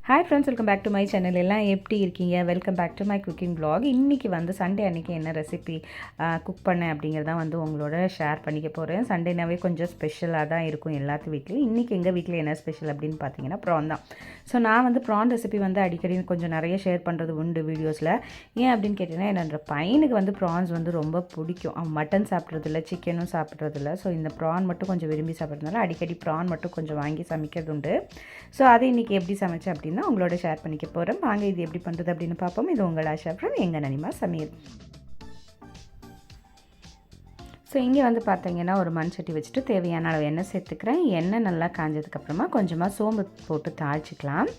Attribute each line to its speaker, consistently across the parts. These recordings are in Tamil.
Speaker 1: Hi friends, welcome back to my channel. எல்லாம் எப்படி இருக்கீங்க? Welcome back to my cooking vlog. இன்றைக்கி வந்து சண்டே அன்றைக்கி என்ன ரெசிபி குக் பண்ணேன் அப்படிங்கிறதான் வந்து உங்களோட ஷேர் பண்ணிக்க போகிறேன். சண்டேனாவே கொஞ்சம் ஸ்பெஷலாக தான் இருக்கும் எல்லாத்து வீட்லேயும். இன்றைக்கி எங்கள் வீட்டில் என்ன ஸ்பெஷல் அப்படின்னு பார்த்தீங்கன்னா ப்ரான் தான். ஸோ நான் வந்து ப்ரான் ரெசிபி வந்து அடிக்கடி கொஞ்சம் நிறைய ஷேர் பண்ணுறது உண்டு வீடியோஸில். ஏன் அப்படின்னு கேட்டிங்கன்னா என்னோட பையனுக்கு வந்து ப்ரான்ஸ் வந்து ரொம்ப பிடிக்கும். அவன் மட்டன் சாப்பிட்றதில்ல, சிக்கனும் சாப்பிட்றதில்ல. ஸோ இந்த ப்ரான் மட்டும் கொஞ்சம் விரும்பி சாப்பிட்றதுனால அடிக்கடி ப்ரான் மட்டும் கொஞ்சம் வாங்கி சமைக்கிறது உண்டு. ஸோ அதை இன்றைக்கி எப்படி சமைச்சேன் அப்படின்னு உங்களோட ஷேர் பண்ணிக்க போகிறேன். வாங்க இது எப்படி பண்ணுறது அப்படின்னு பார்ப்போம். இது உங்கள் ஆஷா ஃப்ரம் எங்கள் நனிமா சமையல். ஸோ இங்கே வந்து பார்த்தீங்கன்னா ஒரு மண் சட்டி வச்சுட்டு தேவையான அளவு எண்ணெய் சேர்த்துக்கிறேன். எண்ணெய் நல்லா காஞ்சதுக்கப்புறமா கொஞ்சமாக சோம்பு போட்டு தாளிச்சிக்கலாம்.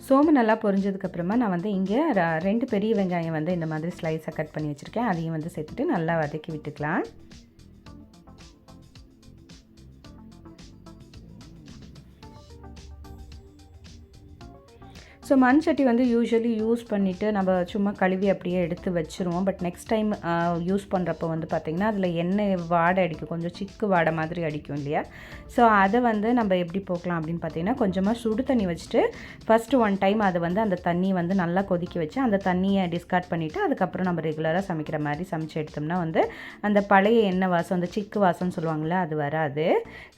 Speaker 1: சோம்பு நல்லா பொரிஞ்சதுக்கப்புறமா நான் வந்து இங்கே 2 பெரிய வெங்காயம் வந்து இந்த மாதிரி ஸ்லைஸாக கட் பண்ணி வச்சுருக்கேன். அதையும் வந்து சேர்த்துட்டு நல்லா வதக்கி விட்டுக்கலாம். ஸோ மண் சட்டி வந்து யூஸ்வலி யூஸ் பண்ணிவிட்டு நம்ம சும்மா கழுவி அப்படியே எடுத்து வச்சுருவோம். பட் நெக்ஸ்ட் டைம் யூஸ் பண்ணுறப்போ வந்து பார்த்திங்கன்னா அதில் எண்ணெய் வாடை அடிக்கும், கொஞ்சம் சிக்கு வாடை மாதிரி அடிக்கும் இல்லையா. ஸோ அதை வந்து நம்ம எப்படி போக்கலாம் அப்படின்னு பார்த்திங்கன்னா கொஞ்சமாக சுடு தண்ணி வச்சுட்டு ஃபஸ்ட்டு 1 டைம் அதை வந்து அந்த தண்ணி வந்து நல்லா கொதிக்க வச்சு அந்த தண்ணியை டிஸ்கார்ட் பண்ணிவிட்டு அதுக்கப்புறம் நம்ம ரெகுலராக சமைக்கிற மாதிரி சமைச்சு எடுத்தோம்னா வந்து அந்த பழைய எண்ணெய் வாசம், அந்த சிக்கு வாசம்னு சொல்லுவாங்கள்ல, அது வராது.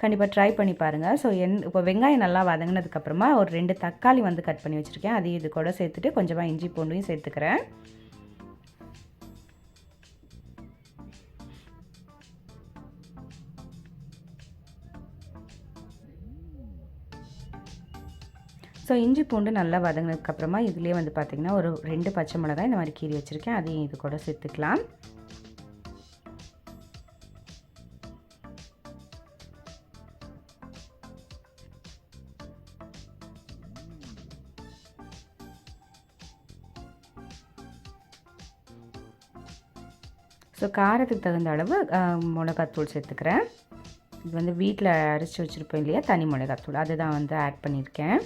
Speaker 1: கண்டிப்பாக ட்ரை பண்ணி பாருங்கள். ஸோ இப்போ வெங்காயம் நல்லா வதங்கினதுக்கப்புறமா ஒரு 2 தக்காளி வந்து கட் பண்ணி வச்சுருக்கேன். அதையும் இது கூட சேர்த்துட்டு கொஞ்சமாக இஞ்சி பூண்டையும் சேர்த்துக்கிறேன். ஸோ இஞ்சி பூண்டு நல்லா வதங்கினதுக்கப்புறமா இதுலேயே வந்து பார்த்திங்கன்னா ஒரு 2 பச்சை மிளகாய் இந்த மாதிரி கீறி வச்சுருக்கேன். அதையும் இது கூட சேர்த்துக்கலாம். ஸோ காரத்துக்கு தகுந்த அளவு மிளகாத்தூள் சேர்த்துக்கிறேன். இது வந்து வீட்டில் அரைச்சி வச்சுருப்போம் இல்லையா, தனி மிளகாத்தூள், அதுதான் வந்து ஆட் பண்ணியிருக்கேன்.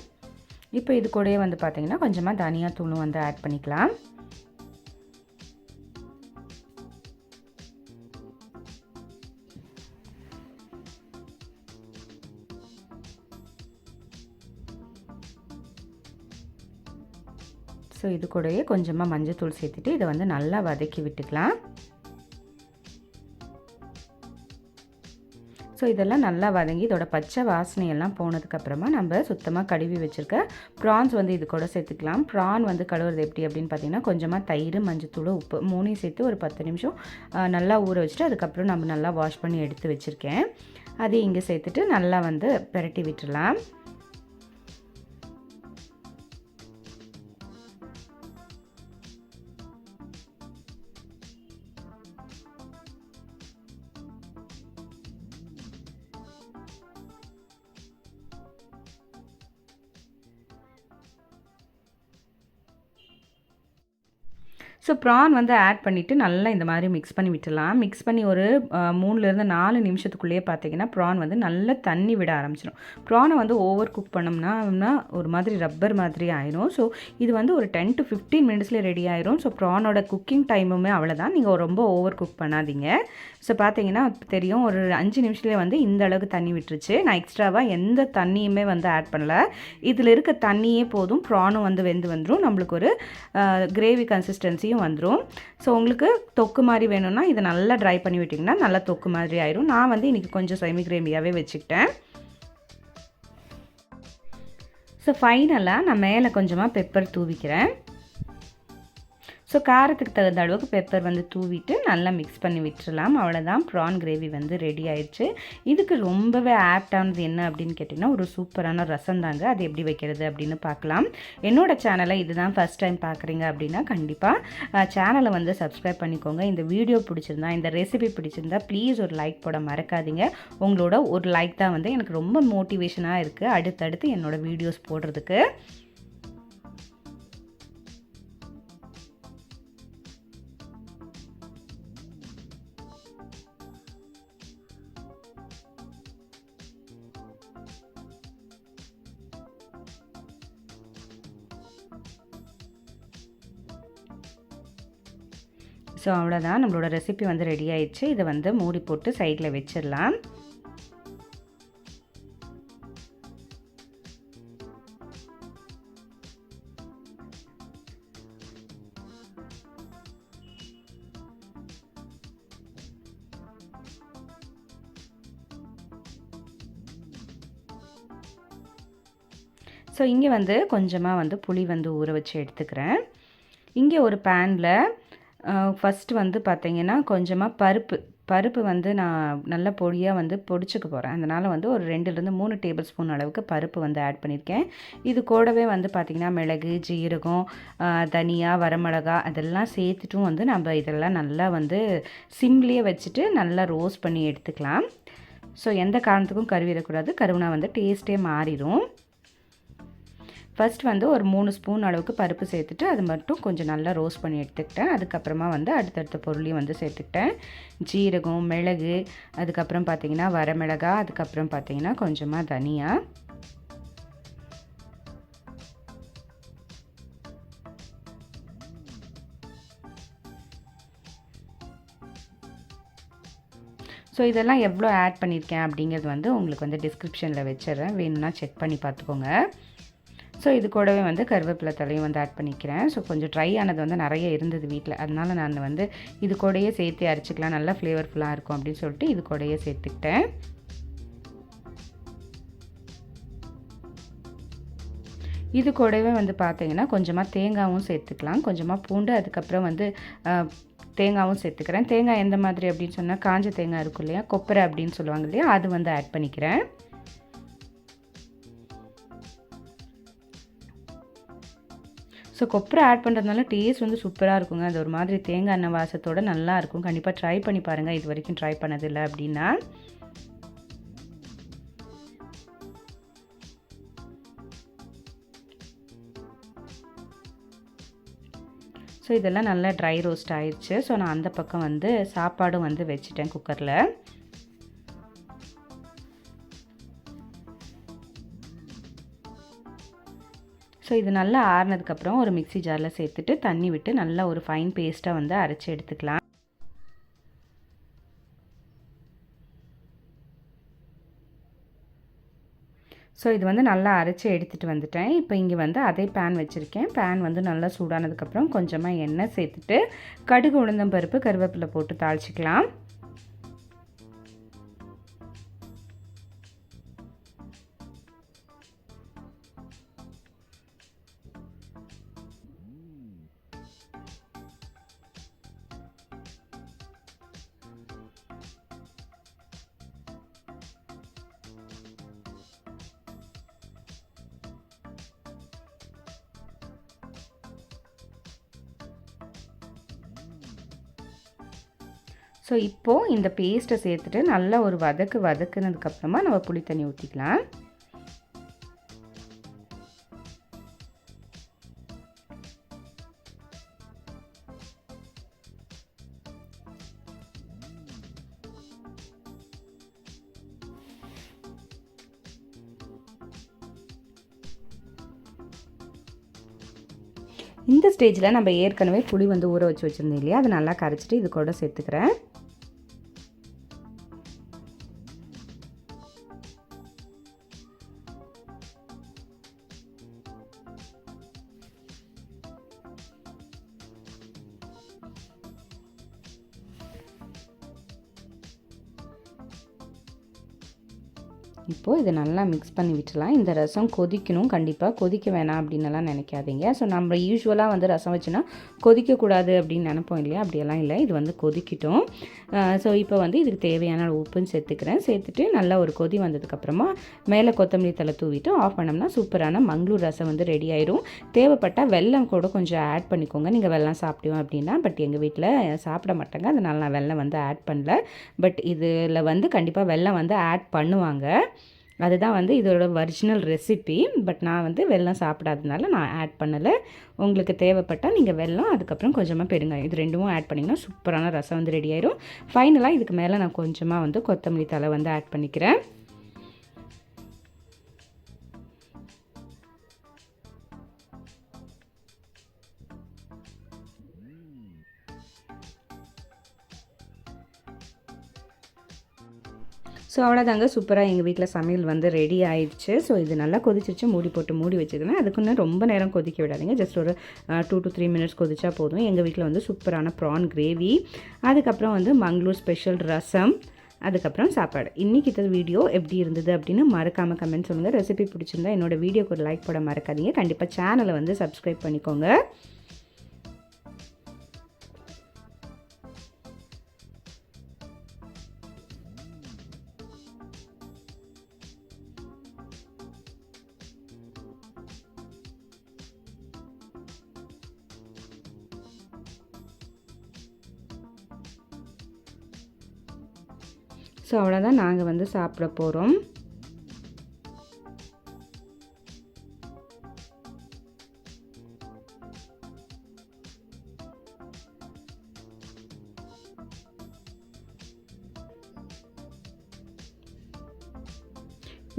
Speaker 1: இப்போ இது கூடயே வந்து பார்த்திங்கன்னா கொஞ்சமாக தனியாத்தூளும் வந்து ஆட் பண்ணிக்கலாம். ஸோ இது கூடயே கொஞ்சமாக மஞ்சள் சேர்த்துட்டு இதை வந்து நல்லா வதக்கி விட்டுக்கலாம். ஸோ இதெல்லாம் நல்லா வதங்கி இதோட பச்சை வாசனையெல்லாம் போனதுக்கப்புறமா நம்ம சுத்தமாக கழுவி வச்சுருக்க ப்ரான்ஸ் வந்து இது கூட சேர்த்துக்கலாம். ப்ரான் வந்து கழுவுறது எப்படி அப்படின்னு பார்த்தீங்கன்னா கொஞ்சமாக தயிர், மஞ்சத்தூள், உப்பு 3 சேர்த்து ஒரு 10 நிமிஷம் நல்லா ஊற வச்சுட்டு அதுக்கப்புறம் நம்ம நல்லா வாஷ் பண்ணி எடுத்து வச்சுருக்கேன். அதையும் இங்கே சேர்த்துட்டு நல்லா வந்து பிரட்டி விட்டுடலாம். ஸோ ப்ரான் வந்து ஆட் பண்ணிவிட்டு நல்லா இந்த மாதிரி மிக்ஸ் பண்ணி விட்டுடலாம். மிக்ஸ் பண்ணி ஒரு 3லேருந்து 4 நிமிஷத்துக்குள்ளேயே பார்த்தீங்கன்னா ப்ரான் வந்து நல்லா தண்ணி விட ஆரம்பிச்சிடும். ப்ரானை வந்து ஓவர் குக் பண்ணோம்னா ஒரு மாதிரி ரப்பர் மாதிரி ஆயிரும். ஸோ இது வந்து ஒரு 10 to 15 மினிட்ஸ்லேயே ரெடி ஆயிரும். ஸோ ப்ரானோட குக்கிங் டைமுமே அவ்வளோதான். நீங்கள் ரொம்ப ஓவர் குக் பண்ணாதீங்க. ஸோ பார்த்தீங்கன்னா தெரியும், ஒரு 5 நிமிஷத்துலேயே வந்து இந்த அளவுக்கு தண்ணி விட்டுருச்சு. நான் எக்ஸ்ட்ராவாக எந்த தண்ணியுமே வந்து ஆட் பண்ணல. இதில் இருக்க தண்ணியே போதும், ப்ரானும் வந்து வெந்து வந்துடும். நம்மளுக்கு ஒரு கிரேவி கன்சிஸ்டன்சி வந்துடும். ஸோ உங்களுக்கு தொக்கு மாதிரி வேணும்னா இதை நல்லா ட்ரை பண்ணி விட்டிங்கன்னா நல்லா தொக்கு மாதிரி ஆயிரும். நான் வந்து இன்றைக்கி கொஞ்சம் செமி கிரேவியாகவே வச்சுக்கிட்டேன். ஸோ ஃபைனலாக நான் மேலே கொஞ்சமாக பெப்பர் தூவிக்கிறேன். ஸோ காரத்துக்கு தகுந்த அளவுக்கு பெப்பர் வந்து தூவிட்டு நல்லா மிக்ஸ் பண்ணி விட்டுறலாம். அவ்வளோதான், ப்ரான் கிரேவி வந்து ரெடி ஆயிடுச்சு. இதுக்கு ரொம்பவே ஆப்டானது என்ன அப்படின்னு கேட்டிங்கன்னா ஒரு சூப்பரான ரசம் தாங்க. அது எப்படி வைக்கிறது அப்படின்னு பார்க்கலாம். என்னோட சேனலை இதுதான் ஃபஸ்ட் டைம் பார்க்குறீங்க அப்படின்னா கண்டிப்பாக சேனலை வந்து சப்ஸ்கிரைப் பண்ணிக்கோங்க. இந்த வீடியோ பிடிச்சிருந்தா, இந்த ரெசிபி பிடிச்சிருந்தா ப்ளீஸ் ஒரு லைக் போட மறக்காதீங்க. உங்களோட ஒரு லைக் தான் வந்து எனக்கு ரொம்ப மோட்டிவேஷனாக இருக்குது அடுத்தடுத்து என்னோட வீடியோஸ் போடுறதுக்கு. ஸோ அவ்வளோதான், நம்மளோட ரெசிபி வந்து ரெடி ஆயிடுச்சு. இதை வந்து மூடி போட்டு சைடில் வச்சிடலாம். ஸோ இங்கே வந்து கொஞ்சமாக வந்து புளி வந்து ஊற வச்சு எடுத்துக்கிறேன். இங்கே ஒரு பேனில் ஃபஸ்ட்டு வந்து பார்த்திங்கன்னா கொஞ்சமாக பருப்பு வந்து நான் நல்ல பொடியாக வந்து பொடிச்சுக்க போகிறேன். அதனால் வந்து ஒரு 2-3 டேபிள் ஸ்பூன் அளவுக்கு பருப்பு வந்து ஆட் பண்ணியிருக்கேன். இது கூடவே வந்து பார்த்திங்கன்னா மிளகு, ஜீரகம், தனியா, வரமிளகா அதெல்லாம் சேர்த்துட்டும் வந்து நம்ம இதெல்லாம் நல்லா வந்து சிம்லேயே வச்சுட்டு நல்லா ரோஸ்ட் பண்ணி எடுத்துக்கலாம். ஸோ எந்த காரணத்துக்கும் கருவிடக்கூடாது, கருவினா வந்து டேஸ்ட்டே மாறிடும். ஃபஸ்ட் வந்து ஒரு 3 ஸ்பூன் அளவுக்கு பருப்பு சேர்த்துட்டு அது மட்டும் கொஞ்சம் நல்லா ரோஸ்ட் பண்ணி எடுத்துக்கிட்டேன். அதுக்கப்புறமா வந்து அடுத்தடுத்த பொருளையும் வந்து சேர்த்துக்கிட்டேன். ஜீரகம், மிளகு, அதுக்கப்புறம் பார்த்திங்கன்னா வரமிளகா, அதுக்கப்புறம் பார்த்திங்கன்னா கொஞ்சமாக தனியா. ஸோ இதெல்லாம் எவ்வளோ ஆட் பண்ணியிருக்கேன் அப்படிங்கிறது வந்து உங்களுக்கு வந்து டிஸ்கிரிப்ஷனில் வச்சிடுறேன், வேணும்னா செக் பண்ணி பார்த்துக்கோங்க. ஸோ இது கூடவே வந்து கருவேப்பிலை தலையும் வந்து ஆட் பண்ணிக்கிறேன். ஸோ கொஞ்சம் ட்ரை ஆனது வந்து நிறைய இருந்தது வீட்டில், அதனால் நான் வந்து இது கூடயே சேர்த்து அரைச்சிக்கலாம், நல்லா ஃப்ளேவர்ஃபுல்லாக இருக்கும் அப்படின்னு சொல்லிட்டு இது கூடயே சேர்த்துக்கிட்டேன். இது கூடவே வந்து பார்த்திங்கன்னா கொஞ்சமாக தேங்காயும் சேர்த்துக்கலாம், கொஞ்சமாக பூண்டு, அதுக்கப்புறம் வந்து தேங்காயும் சேர்த்துக்கிறேன். தேங்காய் எந்த மாதிரி அப்படின்னு சொன்னால் காஞ்ச தேங்காய் இருக்கும் இல்லையா, கொப்பரை அப்படின்னு சொல்லுவாங்க இல்லையா, அது வந்து ஆட் பண்ணிக்கிறேன். ஸோ கொப்பரை ஆட் பண்ணுறதுனால டேஸ்ட் வந்து சூப்பராக இருக்குங்க. அது ஒரு மாதிரி தேங்காய் எண்ணெய் வாசத்தோடு நல்லாயிருக்கும். கண்டிப்பாக ட்ரை பண்ணி பாருங்கள், இது வரைக்கும் ட்ரை பண்ணதில்லை அப்படின்னா. ஸோ இதெல்லாம் நல்லா ட்ரை ரோஸ்ட் ஆயிடுச்சு. ஸோ நான் அந்த பக்கம் வந்து சாப்பாடும் வந்து வச்சுட்டேன் குக்கரில். ஸோ இது நல்லா ஆறுனதுக்கப்புறம் ஒரு மிக்ஸி ஜாரில் சேர்த்துட்டு தண்ணி விட்டு நல்லா ஒரு ஃபைன் பேஸ்ட்டாக வந்து அரைச்சி எடுத்துக்கலாம். ஸோ இது வந்து நல்லா அரைச்சி எடுத்துகிட்டு வந்துட்டேன். இப்போ இங்கே வந்து அதே பேன் வச்சுருக்கேன். பேன் வந்து நல்லா சூடானதுக்கப்புறம் கொஞ்சமாக எண்ணெய் சேர்த்துட்டு கடுகு, உளுந்தம்பருப்பு, கருவேப்பிலை போட்டு தாளிச்சிக்கலாம். ஸோ இப்போது இந்த பேஸ்ட்டை சேர்த்துட்டு நல்லா ஒரு வதக்குனதுக்கப்புறமா நம்ம புளி தண்ணி ஊற்றிக்கலாம். இந்த ஸ்டேஜில் நம்ம ஏற்கனவே புளி வந்து ஊற வச்சு வச்சுருந்தோம் இல்லையா, அதை நல்லா கரைச்சிட்டு இது கூட சேர்த்துக்கிறேன். இப்போது இதை நல்லா மிக்ஸ் பண்ணி விட்டுலாம். இந்த ரசம் கொதிக்கணும், கண்டிப்பாக கொதிக்க வேணாம் அப்படின்னலாம் நினைக்காதீங்க. ஸோ நம்ம யூஸ்வலாக வந்து ரசம் வச்சுன்னா கொதிக்கக்கூடாது அப்படின்னு நினைப்போம் இல்லையா, அப்படியெல்லாம் இல்லை. இது வந்து கொதிக்கிட்டோம். ஸோ இப்போ வந்து இதுக்கு தேவையான உப்புன்னு சேர்த்துக்கிறேன். சேர்த்துட்டு நல்லா ஒரு கொதி வந்ததுக்கப்புறமா மேலே கொத்தமல்லி தழை தூவிட்டு ஆஃப் பண்ணோம்னா சூப்பரான மங்களூர் ரசம் வந்து ரெடி ஆயிரும். தேவைப்பட்டால் வெல்லம் கூட கொஞ்சம் ஆட் பண்ணிக்கோங்க, நீங்கள் வெல்லம் சாப்பிடுவோம் அப்படின்னா. பட் எங்கள் வீட்டில் சாப்பிட மாட்டாங்க, அதனால் நான் வெல்லம் வந்து ஆட் பண்ணல. பட் இதில் வந்து கண்டிப்பாக வெல்லம் வந்து ஆட் பண்ணுவாங்க. அதுதான் வந்து இதோட ஒரிஜினல் ரெசிபி. பட் நான் வந்து வெல்லம் சாப்பிடாததுனால நான் ஆட் பண்ணலை. உங்களுக்கு தேவைப்பட்டால் நீங்கள் வெல்லம், அதுக்கப்புறம் கொஞ்சமாக பெருங்காயம், இது ரெண்டும் ஆட் பண்ணிங்கன்னா சூப்பரான ரசம் வந்து ரெடி ஆயிரும். ஃபைனலாக இதுக்கு மேலே நான் கொஞ்சமாக வந்து கொத்தமல்லி தழை வந்து ஆட் பண்ணிக்கிறேன். ஸோ அவ்வளோதாங்க, சூப்பராக எங்கள் வீட்டில் சமையல் வந்து ரெடி ஆயிடுச்சு. ஸோ இது நல்லா கொதிச்சிருச்சு, மூடி போட்டு மூடி வச்சுக்கிறேன். அதுக்குன்னு ரொம்ப நேரம் கொதிக்க விடாதீங்க, ஜஸ்ட் ஒரு 2 to 3 minutes கொதிச்சா போதும். எங்கள் வீட்டில் வந்து சூப்பரான ப்ரான் கிரேவி, அதுக்கப்புறம் வந்து மங்களூர் ஸ்பெஷல் ரசம், அதுக்கப்புறம் சாப்பாடு. இன்றைக்கி இந்த வீடியோ எப்படி இருந்தது அப்படின்னு மறக்காமல் கமெண்ட் சொல்லுங்கள். ரெசிபி பிடிச்சிருந்தா என்னோடய வீடியோக்கு ஒரு லைக் போட மறக்காதீங்க. கண்டிப்பாக சேனலை வந்து சப்ஸ்கிரைப் பண்ணிக்கோங்க. ஸோ அவ்வளோதான், நாங்கள் வந்து சாப்பிட போகிறோம்.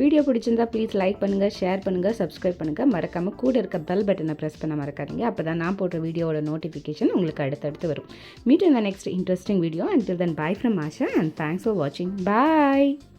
Speaker 1: வீடியோ பிடிச்சிருந்தா ப்ளீஸ் லைக் பண்ணுங்கள், ஷேர் பண்ணுங்கள், சப்ஸ்கிரைப் பண்ணுங்கள். மறக்காமல் கூட இருக்க பெல் பட்டனை ப்ரெஸ் பண்ண மறக்காதீங்க. அப்போ தான் நான் போடுற வீடியோவோட நோட்டிஃபிகேஷன் உங்களுக்கு அடுத்தடுத்து வரும். Meet in the next interesting video. Until then, bye from Asha and thanks for watching. Bye.